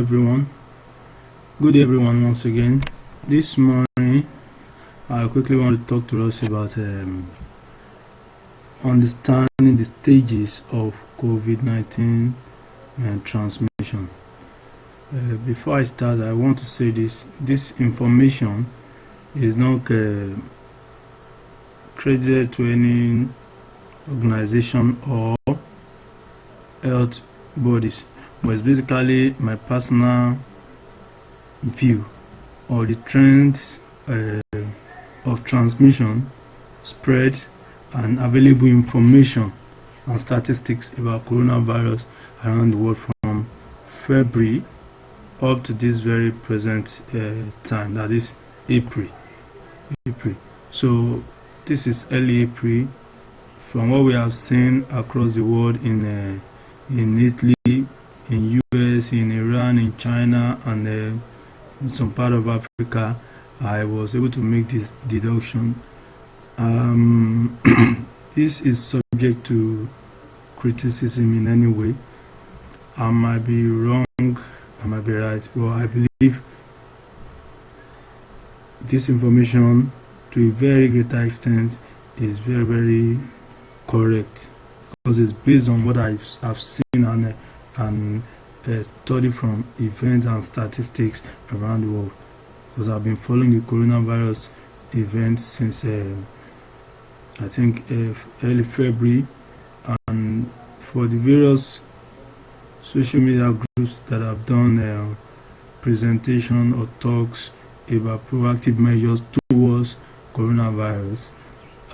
everyone. Good day, everyone, once again. This morning, I quickly want to talk to us about understanding the stages of COVID-19 transmission. Before I start, I want to say this information is not credited to any organization or health bodies, but it's basically my personal view or the trends of transmission, spread, and available information and statistics about coronavirus around the world from February up to this very present time, that is April. So this is early April. From what we have seen across the world in Italy, in US, in Iran, in China, and in some part of Africa, I was able to make this deduction. This is subject to criticism in any way. I might be wrong, I might be right, but I believe this information to a very greater extent is very, very correct, because it's based on what I've seen and studied from events and statistics around the world, because I've been following the coronavirus events since I think early February, and for the various social media groups that have done presentation or talks about proactive measures towards coronavirus,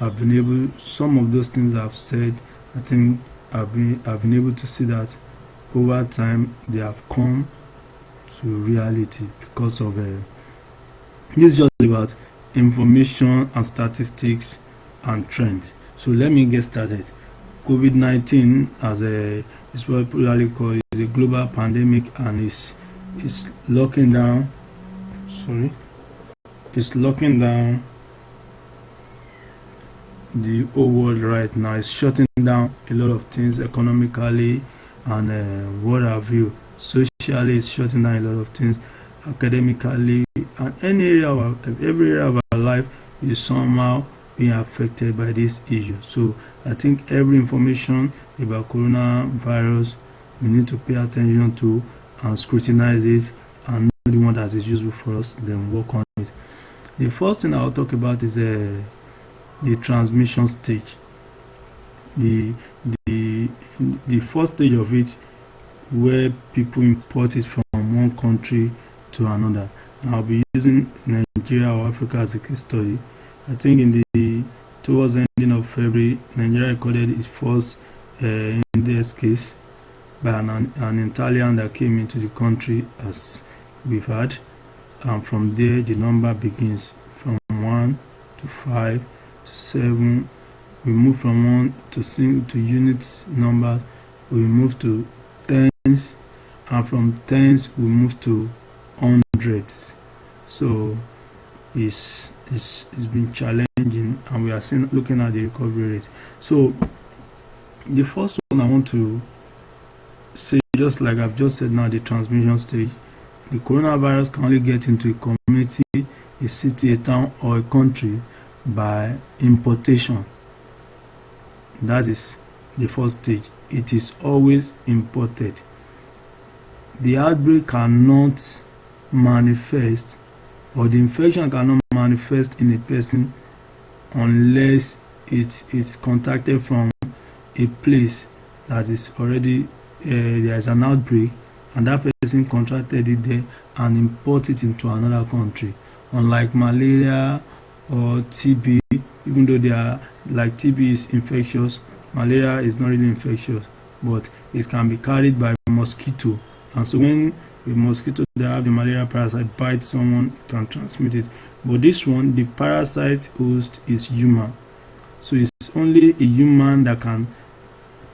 I've been able, some of those things I've said, I think I've been able to see that over time they have come to reality because of this is just about information and statistics and trends. So let me get started. COVID-19, as is popularly called, is a global pandemic and is locking down. It's locking down the whole world right now. It's shutting down a lot of things economically and what have you. Socially, it's shutting down a lot of things. Academically, and every area of our life is somehow being affected by this issue. So I think every information about coronavirus we need to pay attention to and scrutinize it, and know the one that is useful for us, then work on it. The first thing I'll talk about is the transmission stage. The first stage of it, where people import it from one country to another. And I'll be using Nigeria or Africa as a case study. I think towards the ending of February, Nigeria recorded its first index case by an Italian that came into the country, as we've had. And from there, the number begins from 1 to 5 to 7. We move from 1 to units numbers. We move to tens, and from tens we move to hundreds. So it's been challenging, and we are looking at the recovery rate. So the first one I want to say, just like I've just said now, the transmission stage. The coronavirus can only get into a community, a city, a town, or a country by importation. That is the first stage. It is always imported. The outbreak cannot manifest, or the infection cannot manifest in a person unless it is contacted from a place that is already there is an outbreak, and that person contracted it there and imported it into another country. Unlike malaria or TB, even though they are, like, TB is infectious, malaria is not really infectious, but it can be carried by a mosquito. And so when a mosquito that have the malaria parasite bites someone, it can transmit it. But this one, the parasite host is human. So it's only a human that can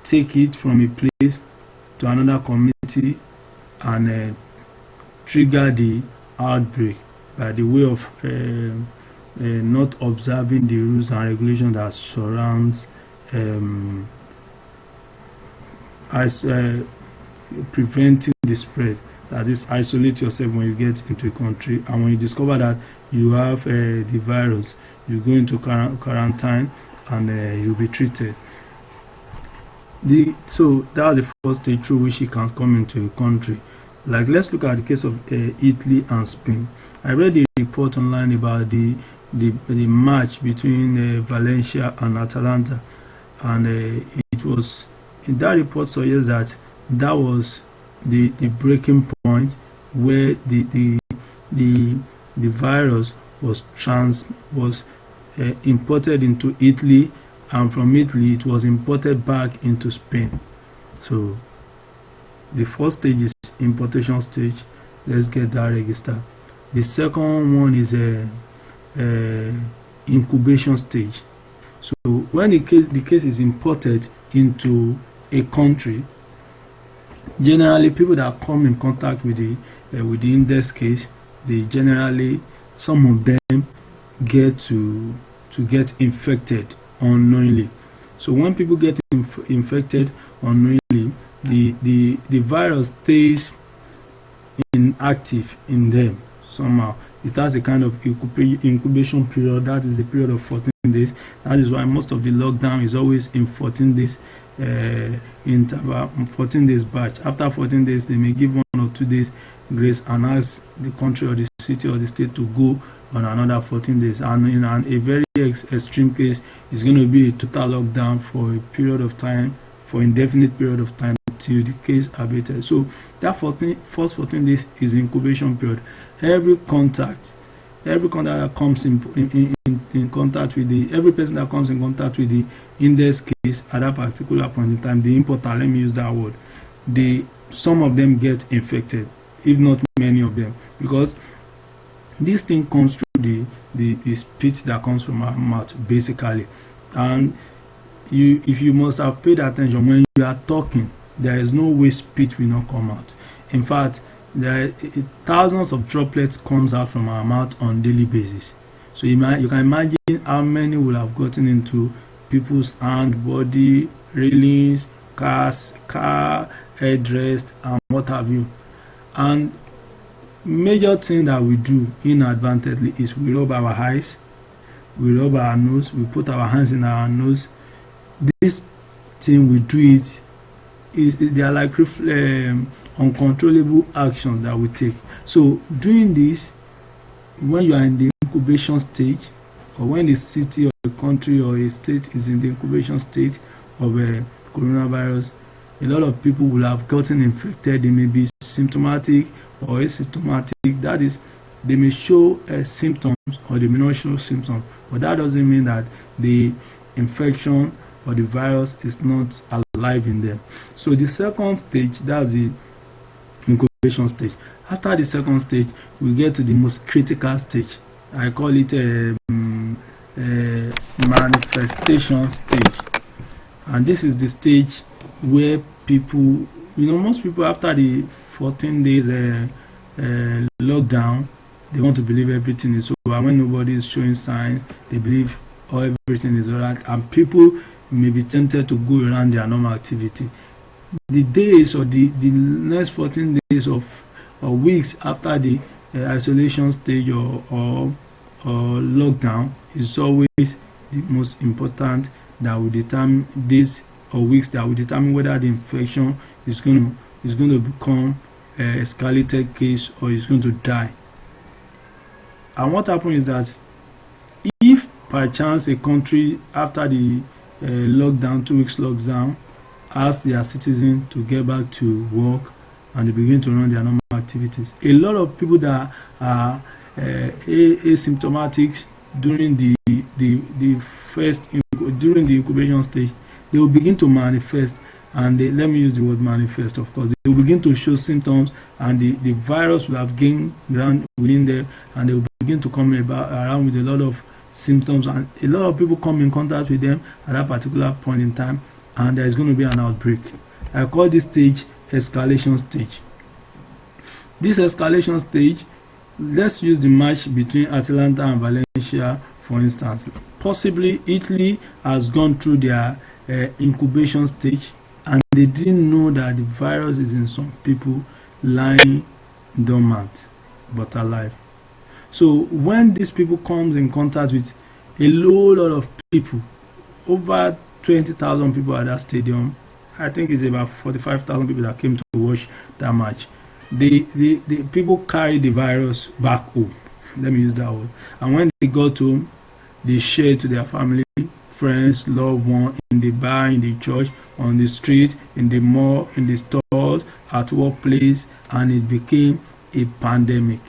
take it from a place to another community and trigger the outbreak by the way of not observing the rules and regulations that surrounds preventing the spread. That is, isolate yourself when you get into a country, and when you discover that you have the virus, you go into quarantine, and you'll be treated. So that's the first stage through which you can come into a country. Like, let's look at the case of Italy and Spain. I read a report online about the match between Valencia and Atalanta, and it was in that report suggests that that was the breaking point where the virus was imported into Italy, and from Italy it was imported back into Spain. So the first stage is importation stage. Let's get that registered. The second one is a incubation stage. So when the case is imported into a country, generally people that come in contact with the index case, they generally, some of them get to get infected unknowingly. So when people get infected unknowingly, the virus stays inactive in them somehow. It has a kind of incubation period. That is the period of 14 days. That is why most of the lockdown is always in 14 days interval, 14 days batch. After 14 days, they may give 1 or 2 days grace and ask the country or the city or the state to go on another 14 days. And in a very extreme case, it's going to be a total lockdown for a period of time, for indefinite period of time, till the case abated. So that first 14 days is incubation period. Every contact that comes in contact with every person that comes in contact with the index case at that particular point in time, the importer, let me use that word, some of them get infected, if not many of them, because this thing comes through the spit that comes from our mouth, basically. And if you must have paid attention, when you are talking, there is no way spit will not come out. In fact, thousands of droplets comes out from our mouth on daily basis. So you can imagine how many will have gotten into people's hand, body, railings, car headrest, and what have you. And major thing that we do inadvertently is we rub our eyes, we rub our nose, we put our hands in our nose. This thing we do it they are like uncontrollable actions that we take. So doing this, when you are in the incubation stage, or when the city or the country or a state is in the incubation state of a coronavirus, a lot of people will have gotten infected. They may be symptomatic or asymptomatic. That is, they may show symptoms or they may not show symptoms, but that doesn't mean that the infection or the virus is not alive in them. So the second stage, that's the incubation stage. After the second stage, we get to the most critical stage. I call it a manifestation stage. And this is the stage where people, most people after the 14 days lockdown, they want to believe everything is over. When nobody is showing signs, they believe everything is alright, and people may be tempted to go around their normal activity. The days or the next 14 days or weeks after the isolation stage or lockdown is always the most important, that will determine days or weeks that will determine whether the infection is going to become an escalated case or is going to die. And what happens is that if by chance a country after the lockdown, 2 weeks lockdown, ask their citizens to get back to work and they begin to run their normal activities, a lot of people that are asymptomatic during the incubation stage, they will begin to manifest, and let me use the word manifest, of course. They will begin to show symptoms, and the virus will have gained ground within them, and they will begin to come around with a lot of symptoms, and a lot of people come in contact with them at that particular point in time, and there is going to be an outbreak. I call this stage escalation stage. This escalation stage, let's use the match between Atalanta and Valencia for instance. Possibly Italy has gone through their incubation stage, and they didn't know that the virus is in some people lying dormant but alive. So when these people comes in contact with a lot of people, over 20,000 people at that stadium, I think it's about 45,000 people that came to watch that match. The people carry the virus back home. Let me use that word. And when they got home, they share to their family, friends, loved ones, in the bar, in the church, on the street, in the mall, in the stores, at workplace, and it became a pandemic.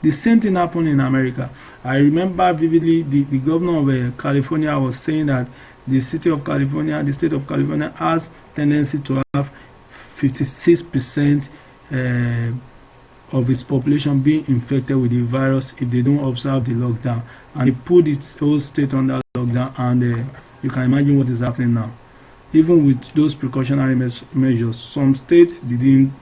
The same thing happened in America. I remember vividly the governor of California was saying that the state of California has tendency to have 56% of its population being infected with the virus if they don't observe the lockdown. And it put its whole state under lockdown, and you can imagine what is happening now. Even with those precautionary measures, some states didn't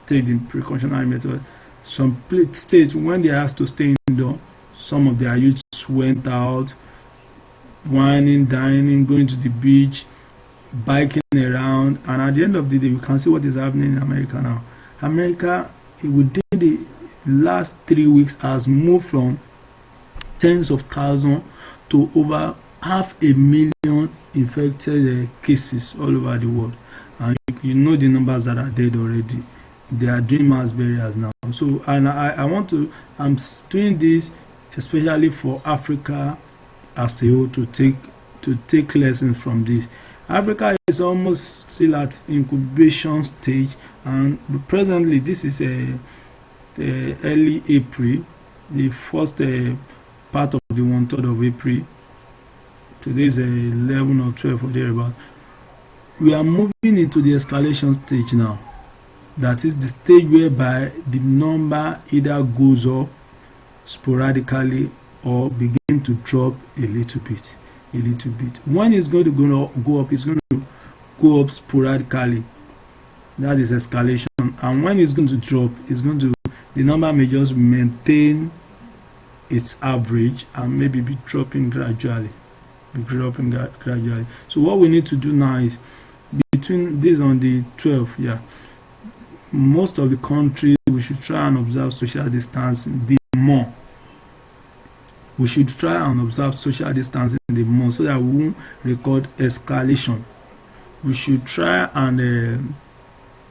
take the precautionary method. Some states, when they asked to stay indoor, some of their youths went out, whining, dining, going to the beach, biking around, and at the end of the day, you can see what is happening in America now. America, within the last 3 weeks, has moved from tens of thousands to over 500,000 infected cases all over the world. And you know the numbers that are dead already. They are doing mass burials now. So, and I'm doing this especially for Africa as a whole to take lessons from this. Africa is almost still at incubation stage, and presently this is early April, the first part of the 1/3 of April. Today is 11 or 12 or thereabout. We are moving into the escalation stage now. That is the stage whereby the number either goes up sporadically or begin to drop a little bit. When it's going to go up, it's going to go up sporadically. That is escalation. And when it's going to drop, the number may just maintain its average and maybe be dropping gradually. So what we need to do now is, between this on the 12th, most of the countries, we should try and observe social distancing the more. We should try and observe social distancing the more so that we won't record escalation. We should try and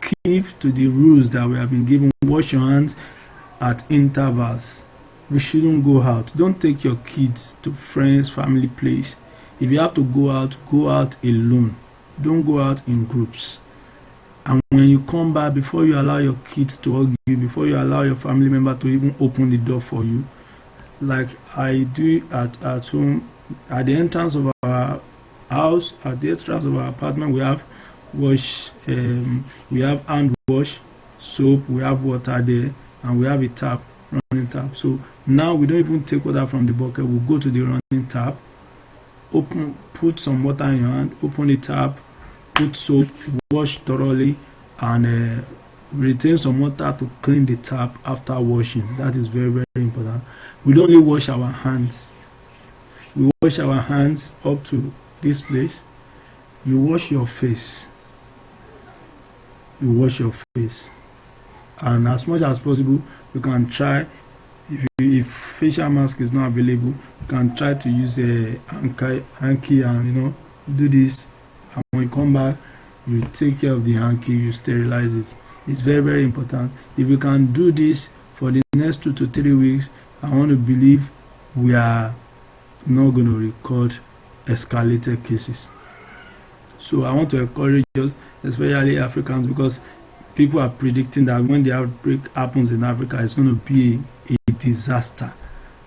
keep to the rules that we have been given. Wash your hands at intervals. We shouldn't go out. Don't take your kids to friends, family place. If you have to go out alone. Don't go out in groups. And when you come back, before you allow your kids to hug you, before you allow your family member to even open the door for you, like I do at home, at the entrance of our house, at the entrance of our apartment, we have we have hand wash, soap, we have water there, and we have a running tap. So now we don't even take water from the bucket. We'll go to the running tap, put some water in your hand, open the tap, put soap, wash thoroughly, and retain some water to clean the tap after washing. That is very, very important. We don't only wash our hands. We wash our hands up to this place. You wash your face. And as much as possible, you can try, if facial mask is not available, you can try to use a hanky and do this. And when you come back, you take care of the hanky, you sterilize it. It's very, very important. If you can do this for the next 2 to 3 weeks, I want to believe we are not going to record escalated cases. So I want to encourage us, especially Africans, because people are predicting that when the outbreak happens in Africa, it's going to be a disaster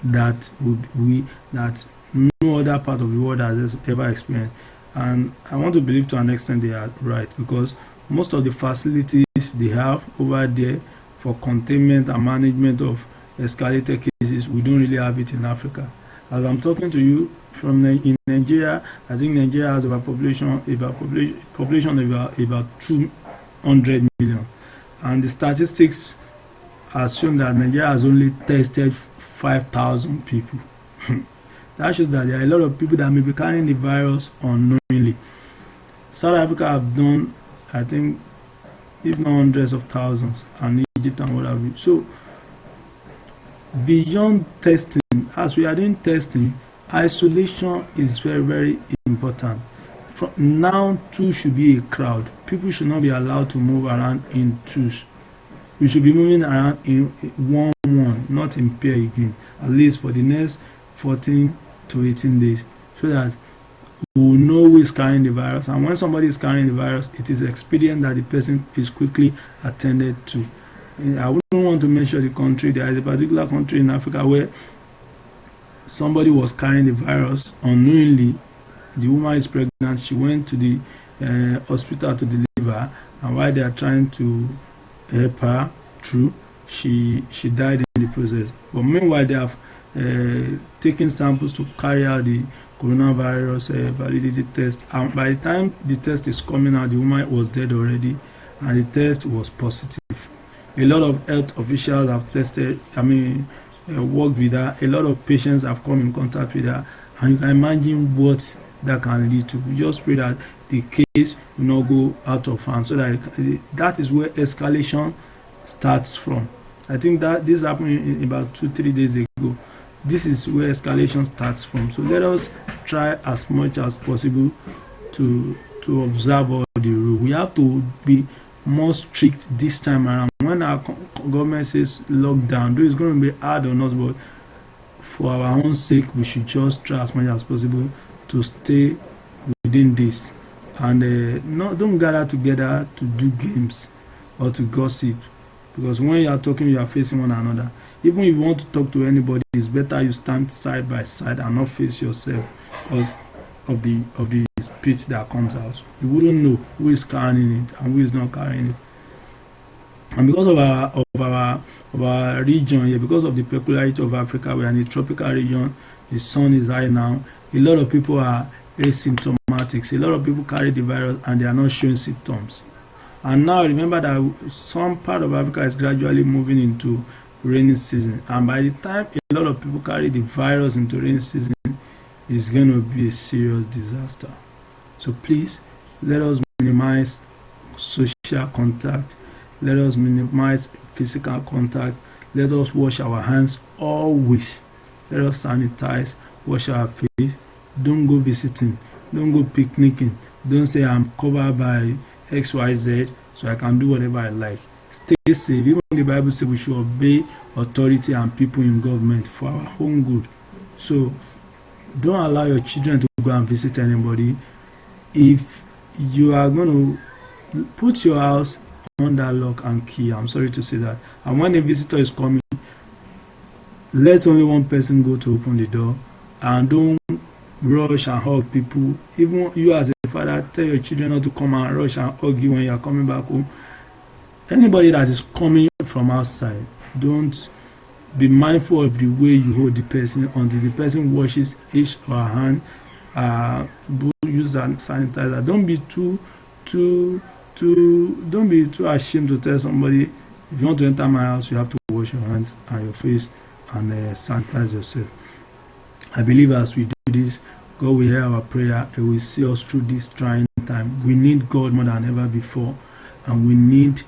that no other part of the world has ever experienced. And I want to believe to an extent they are right, because most of the facilities they have over there for containment and management of escalated cases, we don't really have it in Africa. As I'm talking to you in Nigeria, I think Nigeria has a population of about 200 million. And the statistics assume that Nigeria has only tested 5,000 people. That shows that there are a lot of people that may be carrying the virus unknowingly. South Africa have done, I think, if not hundreds of thousands, and Egypt and what have you. So beyond testing, as we are doing testing, isolation is very, very important. From now, two should be a crowd. People should not be allowed to move around in twos. We should be moving around in one, not in pair again, at least for the next 14 to 18 days, so that we will know who is carrying the virus. And when somebody is carrying the virus, it is expedient that the person is quickly attended to. I wouldn't want to mention the country. There is a particular country in Africa where somebody was carrying the virus unknowingly. The woman is pregnant. She went to the hospital to deliver, and while they are trying to help her through, she died in the process. But meanwhile, they have taken samples to carry out the coronavirus validity test, and by the time the test is coming out, the woman was dead already, and the test was positive. A lot of health officials have tested, worked with her. A lot of patients have come in contact with her, and you can imagine what that can lead to. We just pray that the case will not go out of hand, so that is where escalation starts from. I think that this happened in about 2-3 days ago. This is where escalation starts from. So let us try as much as possible to observe all the rules. We have to be more strict this time around. When our government says lockdown, though it's going to be hard on us, but for our own sake, we should just try as much as possible to stay within this, and don't gather together to do games or to gossip, because when you are talking, you are facing one another. Even if you want to talk to anybody, it's better you stand side by side and not face yourself, because of the spit that comes out. You wouldn't know who is carrying it and who is not carrying it. And because of our region here, because of the peculiarity of Africa, we are in a tropical region. The sun is high now. A lot of people are asymptomatic. A lot of people carry the virus and they are not showing symptoms. And now remember that some part of Africa is gradually moving into rainy season, and by the time a lot of people carry the virus into rainy season, it's going to be a serious disaster. So please, let us minimize social contact. Let us minimize physical contact. Let us wash our hands always. Let us sanitize, wash our face. Don't go visiting. Don't go picnicking. Don't say I'm covered by XYZ, so I can do whatever I like. Stay safe. Even the Bible says we should obey authority and people in government for our own good. So don't allow your children to go and visit anybody. If you are going to put your house under lock and key, I'm sorry to say that, and when a visitor is coming, let only one person go to open the door, and don't rush and hug people. Even you as a father, tell your children not to come and rush and hug you when you are coming back home. Anybody that is coming from outside, don't be mindful of the way you hold the person until the person washes his or her hand. Use sanitizer. Don't be too ashamed to tell somebody, if you want to enter my house, you have to wash your hands and your face and sanitize yourself. I believe as we do this, God will hear our prayer and will see us through this trying time. We need God more than ever before, and we need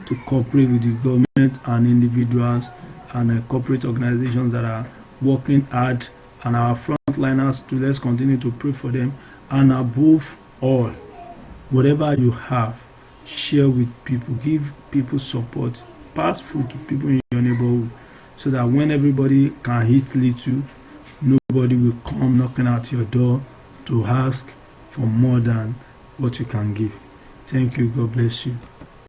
to cooperate with the government and individuals and corporate organizations that are working hard, and our frontliners to let's continue to pray for them. And above all, whatever you have, share with people, give people support, pass food to people in your neighborhood, so that when everybody can eat little, nobody will come knocking at your door to ask for more than what you can give. Thank you. God bless you.